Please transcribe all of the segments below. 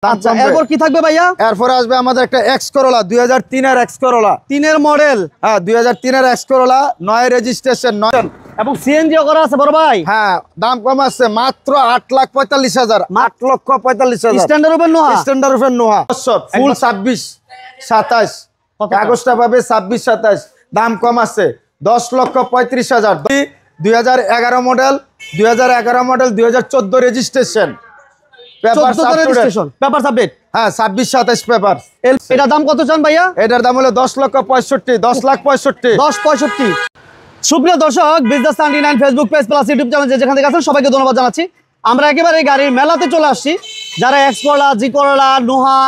আচ্ছা এরপর কি থাকবে ভাইয়া? এরপর আসবে আমাদের একটা এক্স করোলা 2003 এর এক্স করোলা, 3 এর মডেল। হ্যাঁ 2003 এর এক্স করোলা, 9 রেজিস্ট্রেশন 9 এবং সিএনজিও করা আছে বড় ভাই। হ্যাঁ দাম কম আছে মাত্র 8,45,000, 8,45,000 standard open Noha, standard open Noha ফুল 26-27 কাগজটা পাবে 26-27, দাম কম আছে 10,35,000। 2011 মডেল 2014 রেজিস্ট্রেশন, পেপার আপডেট, হ্যাঁ 26-27 পেপার। এটার দাম কত চান ভাইয়া? এটার দাম হলো 10,65,000, 10,65,000। সুপ্রিয় দর্শক, business 99 Facebook page plus YouTube channel যেখান থেকে আছেন সবাইকে ধন্যবাদ জানাচ্ছি। আমরা একেবারে গাড়ির মেলাতে চলে আসছি। যারা এক্স করলা, জি করলা, নোহা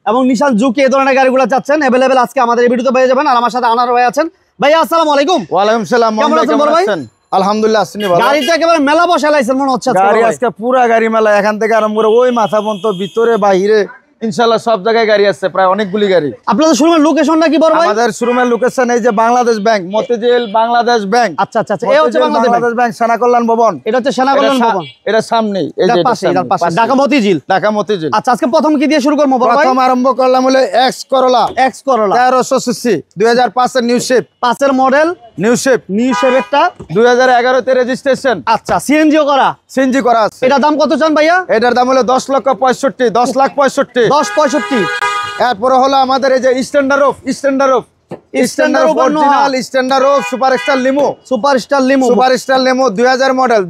এবং নিশান জুকি এই ধরনের গাড়িগুলো চাচ্ছেন অ্যাভেলেবেল আজকে আমাদের এই ভিডিওতে পেয়ে যাবেন। আর আমার সাথে আনার ভাই আছেন। ভাইয়া আসসালামু আলাইকুম। ওয়ালাইকুম সালাম। কেমন আছেন বড় ভাই? আলহামদুলিল্লাহ আছি ভালো। গাড়িতে একেবারে মেলা বসাইছেন মনে হচ্ছে। গাড়ি আজকে পুরো গাড়ি মেলা, এখান থেকে আরম্ভ করে ওই মাথা পর্যন্ত ভিতরে বাইরে ইনশাআল্লাহ সব জায়গায় গাড়ি আছে, প্রায় অনেকগুলি গাড়ি। আপনাদের শোরুমের লোকেশনটা কি বড় ভাই? আমাদের শোরুমের লোকেশন এই যে বাংলাদেশ ব্যাংক, মতিঝিল বাংলাদেশ ব্যাংক। আচ্ছা আচ্ছা আচ্ছা, এই হচ্ছে বাংলাদেশ ব্যাংক সেনা কল্যাণ ভবন। এটা হচ্ছে সেনা কল্যাণ ভবন, এটা সামনেই, এই যে পাশে ঢাকা মতিঝিল, ঢাকা মতিঝিল। আচ্ছা আজকে প্রথম কি দিয়ে শুরু করব বড় ভাই? প্রথম আরম্ভ করলাম হলো এক্স করলা 1300 সিসি 2005 এর নিউ শেপ, 5 এর মডেল, নিউ শেপ একটা 2011 তে রেজিস্ট্রেশন। আচ্ছা সিএনজিও করা, সিএনজি করা আছে। এটার দাম কত চান ভাইয়া? এটার দাম হলো 10,65,000, 10,65,000। এরপরে হলো আমাদের এই যে standard of original standard of superstar limo, superstar limo 2000 model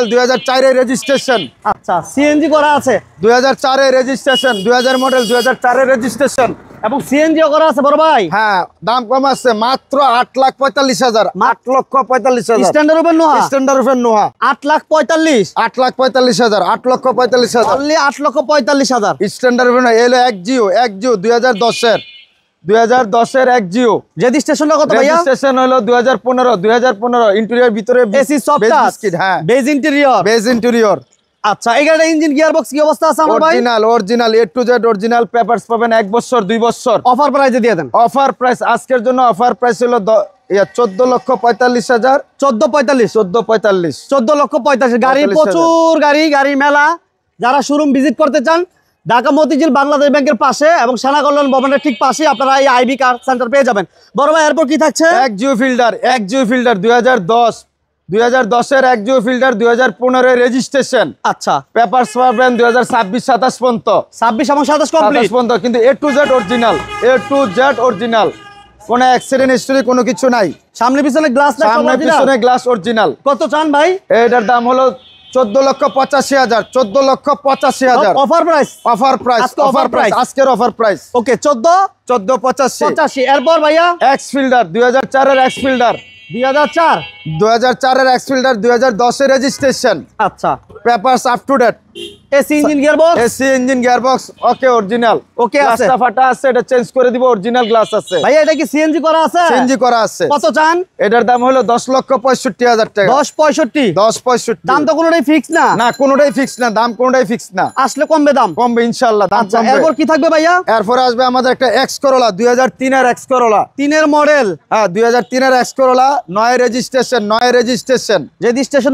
2004 এর রেজিস্ট্রেশন। আচ্ছা সিএনজি করা আছে, 2004 এর রেজিস্ট্রেশন, 2000 মডেল 2004 এর রেজিস্ট্রেশন এবং সিএনজিও করা আছে বড় ভাই। হ্যাঁ দাম কম আছে মাত্র 8,45,000, 8,45,000 standard open Noha, 8,45,000, 8,45,000 only 8,45,000 standard open. এলো এক জিও 2010 এর এক জিও। রেজিস্ট্রেশনটা কত ভাইয়া? রেজিস্ট্রেশন হলো 2015 ইন্টেরিয়র ভিতরে এসি সফট টাচ, হ্যাঁ বেজ ইন্টেরিয়র। আচ্ছা এই গাড়ির ইঞ্জিন গিয়ার বক্স কি অবস্থা আছে আমার ভাই? Original A to Z original, papers পাবেন 1 বছর 2 বছর। অফার প্রাইসে দিয়ে দেন। অফার প্রাইস আজকের জন্য অফার প্রাইস হলো 14,45,000, 14,45,000 গাড়ি, প্রচুর গাড়ি মেলা। যারা শোরুম ভিজিট করতে চান ঢাকা মতিঝিল বাংলাদেশ ব্যাংকের পাশে এবং সেনা কল্যাণ ভবনের ঠিক পাশে আপনারা এই আইবি কার সেন্টার পেয়ে যাবেন। বড় ভাই এরপর কি থাকছে? এক জিও ফিল্ডার 2010 এর এক জিও ফিল্ডার 2015 এর রেজিস্ট্রেশন। আচ্ছা পেপারস পাবেন 2026-27 পর্যন্ত, 26 এবং 27 কমপ্লিট পর্যন্ত, কিন্তু এ টু জেড অরিজিনাল, কোনো অ্যাক্সিডেন্ট হিস্টরি কোনো কিছু নাই। সামনে পিছনে গ্লাস না, সামনে পিছনে গ্লাস অরিজিনাল। কত চান ভাই? এটার দাম হলো 14,85,000, 14,85,000 অফার প্রাইস, আজকের অফার প্রাইস। ওকে 14,85,000। এরপর ভাইয়া এক্স ফিল্ডার 2004 এর এক্স ফিল্ডার, 2004 এর এক্স ফিল্ডার 2010 এর রেজিস্ট্রেশন। আচ্ছা papers up to date, AC engine gearbox okay original, okay আছে, গ্লাসটা ফাটা আছে, এটা চেঞ্জ করে দিব, অরিজিনাল গ্লাস আছে। ভাইয়া এটা কি সিএনজি করা আছে? সিএনজি করা আছে। কত চান? এটার দাম হলো 10,65,000 টাকা। 10,65,000 দাম তো কোনোটাই ফিক্স না? না কোনোটাই ফিক্স না, দাম কোনোটাই ফিক্স না, আসলে কমবে, দাম কমবে ইনশাআল্লাহ, দাম কমবে। এরপর কি থাকবে ভাইয়া? এরপর আসবে আমাদের একটা এক্স করোলা 2003 এর এক্স করোলা, 3 এর মডেল, হ্যাঁ 2003 এর X Corolla, 9 registration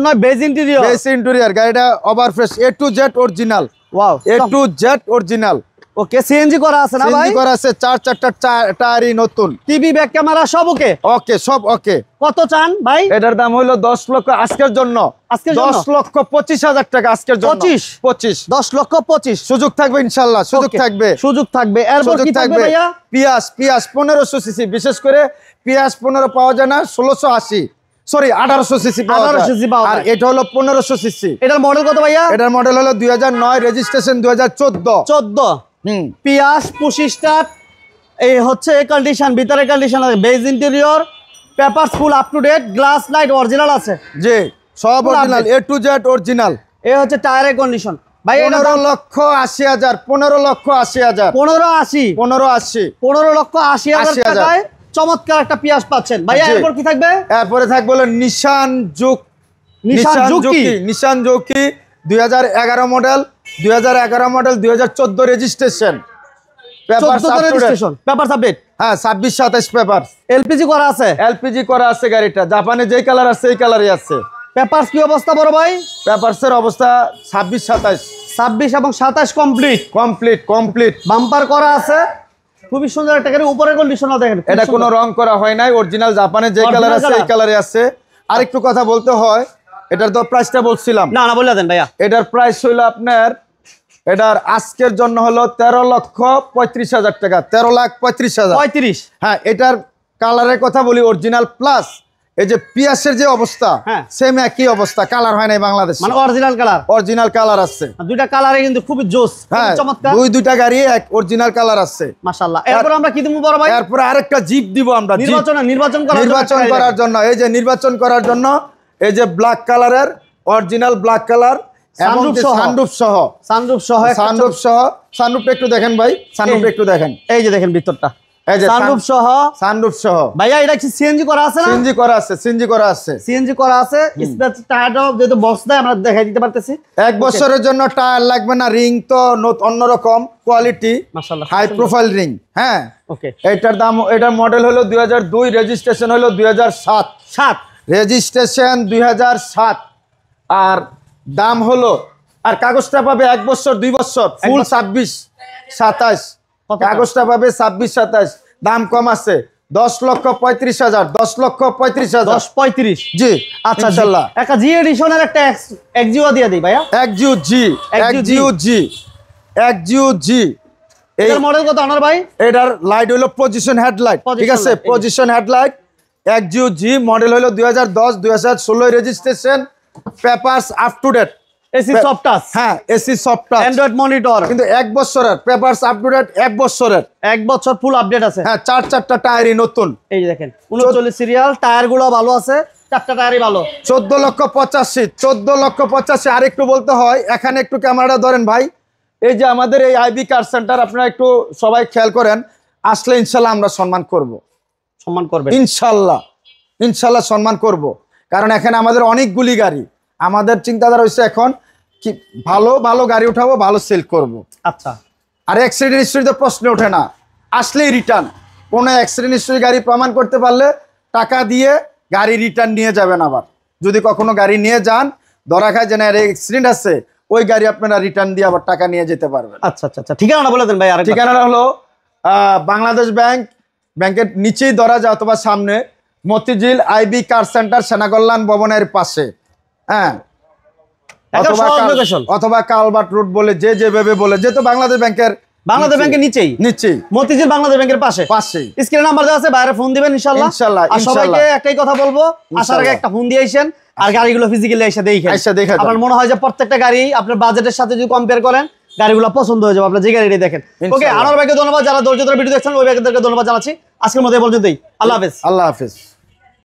9 beige interior. গাড়িটা over fresh, A to Z original, wow A to Z original. Okay CNG করা আছে না ভাই? সিএনজি করা আছে, 4 টায়ারই নতুন, টিভি ব্যাক ক্যামেরা সব ওকে, সব ওকে। কত চান ভাই? এটার দাম হলো 10 লক্ষ আজকের জন্য, 10,25,000 টাকা আজকের জন্য। 25 10,25,000 সুযোগ থাকবে ইনশাআল্লাহ, সুযোগ থাকবে। এরপর কি থাকবে ভাইয়া? পিয়াস 1500 সিসি, বিশেষ করে পিয়াস 15 পাওয়া যায় না, 1680 সরি 1800 সিসি পাওয়া যায়, আর এটা হলো 1500 সিসি। এটার মডেল কত ভাইয়া? এটার মডেল হলো 2009, রেজিস্ট্রেশন 2014। পিয়াস 25 স্টার, এই হচ্ছে কন্ডিশন, ভিতরে কন্ডিশন আছে, beige interior, papers full up to date, glass light original আছে, জি সব original, A to Z original. এই হচ্ছে টায়ারের কন্ডিশন ভাই। 15,80,000, 15,80,000, 15,80,000 টাকায় চমৎকার একটা পিয়াস পাচ্ছেন ভাইয়া। এরপর কি থাকবে? এরপরে থাকবে হলো Nissan Juke 2011 model 2014 registration, papers update, হ্যাঁ 26-27 পেপার। এলপিজি করা আছে, গাড়িটা জাপানে যেই কালার আছে এই কালারই আছে। পেপারস কি অবস্থা বড় ভাই? পেপারসের অবস্থা 26-27 26 এবং 27 কমপ্লিট কমপ্লিট বাম্পার করা আছে, খুবই সুন্দর একটা গাড়ি। উপরের কন্ডিশনও দেখেন, এটা কোনো রং করা হয় নাই, অরিজিনাল জাপানে যে কালার আছে এই কালারে আছে। আরেকটু কথা বলতে হয়, এটার তো প্রাইসটা বলছিলাম না না বলে দেন ভাইয়া। এটার প্রাইস হলো আপনার, এটার আজকের জন্য হলো 13,35,000 টাকা, 13,35,000। 35? হ্যাঁ, এটার কালারের কথা বলি অরিজিনাল প্লাস এই যে পিয়াসের যে অবস্থা সেম একই অবস্থা, কালার হয় নাই বাংলাদেশ, মানে অরিজিনাল কালার আছে। দুইটা কালারে কিন্তু খুবই জোস, হ্যাঁ, চমৎকার। দুইটা গাড়ি এক অরিজিনাল কালার আছে মাশাআল্লাহ। এরপর আমরা কি দেব বড় ভাই? এরপর আরেকটা জিপ দিব আমরা নির্বাচন করার জন্য। এই যে নির্বাচন করার জন্য এই যে ব্ল্যাক কালারের অরিজিনাল ব্ল্যাক কালার এবং সানরুফ একটু দেখেন ভাই, সানরুফ একটু দেখেন, এই যে দেখেন ভিতরটা, এই যে সানরুফ সহ ভাইয়া। এটা কি সিএনজি করা আছে না? সিএনজি করা আছে। স্পেস টায়ারটাও যেহেতু বক্স দেয় আমরা দেখাই দিতে পারতেছি। 1 বছরের জন্য টায়ার লাগবে না, রিং তো অন্যরকম কোয়ালিটি, মাশাআল্লাহ, হাই প্রোফাইল রিং। হ্যাঁ, ওকে। এটার দাম, এটার মডেল হলো 2002, রেজিস্ট্রেশন হলো 2007, রেজিস্ট্রেশন 2007। আর দাম হলো, আর কাগজটা পাবে 1 বছর 2 বছর ফুল 26-27, কাগজটা পাবে 26-27। দাম কম আছে 10,35,000, 10,35,000। 10-35? জি, আচ্ছা ইনশাআল্লাহ। একটা জি এডিশনের একটা এক্সিও দিয়ে দিই ভাইয়া। এক্সিও জি। এর মডেল কত আনার ভাই? এটার লাইট হলো পজিশন হেডলাইট, ঠিক আছে, position headlight. Axio G model হলো 2010, 2016 registration, papers up to date, AC soft touch. হ্যাঁ, AC soft touch, Android monitor, কিন্তু 1 বছরের পেপারস আপ টু ডেট, 1 বছরের, 1 বছর ফুল আপডেট আছে। হ্যাঁ, 4টা টায়ারই নতুন। এই যে দেখেন 39 সিরিয়াল, টায়ার গুলো ভালো আছে, 4টা টায়ারই ভালো। 14,85,000। আর একটু বলতে হয়, এখানে একটু ক্যামেরাটা ধরেন ভাই। এই যে আমাদের এই আইবি কার সেন্টার, আপনারা একটু সবাই খেয়াল করেন, আসলে ইনশাল্লাহ আমরা সম্মান করব, ইনশাল্লাহ সম্মান করব। কারণ এখানে আমাদের অনেকগুলি গাড়ি, আমাদের চিন্তাধারা হচ্ছে এখন কি ভালো গাড়ি উঠাবো, ভালো সেল করব। আচ্ছা, আর অ্যাক্সিডেন্ট হিস্ট্রি তো প্রশ্ন ওঠে না, আসলেই রিটার্ন। কোনো অ্যাক্সিডেন্ট হিস্ট্রি গাড়ি প্রমাণ করতে পারলে টাকা দিয়ে গাড়ি রিটার্ন নিয়ে যাবেন। আবার যদি কখনো গাড়ি নিয়ে যান, ধরা খায় যে না অ্যাক্সিডেন্ট আছে, ওই গাড়ি আপনারা রিটার্ন দিয়ে আবার টাকা নিয়ে যেতে পারবেন। আচ্ছা, ঠিকানাটা বলে দেন ভাই। আর ঠিকানাটা হলো বাংলাদেশ ব্যাংকের নিচেই ধরা যায়, অথবা সামনে মতিঝিল আইবি কার সেন্টার, সেনাকল্যাণ ভবনের পাশে। হ্যাঁ, অথবা কালবাট রোড বলে যেভাবে বলে, যেহেতু বাংলাদেশ ব্যাংকের নিচেই মতিঝিল বাংলাদেশ ব্যাংকের পাশে স্ক্রিনে নাম্বার দেওয়া আছে, বাইরে ফোন দিবেন ইনশাআল্লাহ। আর সবাইকে একটাই কথা বলবো, আসার আগে একটা ফোন দিয়ে আইসেন, আর গাড়িগুলো ফিজিক্যালি এসে দেখেন। আমার মনে হয় যে প্রত্যেকটা গাড়ি আপনার বাজেটের সাথে যদি কম্পেয়ার করেন, গাড়িগুলো পছন্দ হয়ে যাবে আপনার যে গাড়িটাই দেখেন। ওকে, আনোয়ার ভাইকে ধন্যবাদ, যারা ধৈর্য ধরে ভিডিও দেখছেন ওই ভাইদেরকে ধন্যবাদ জানাচ্ছি। আজকের মতো এই পর্যন্তই, আল্লাহ হাফেজ।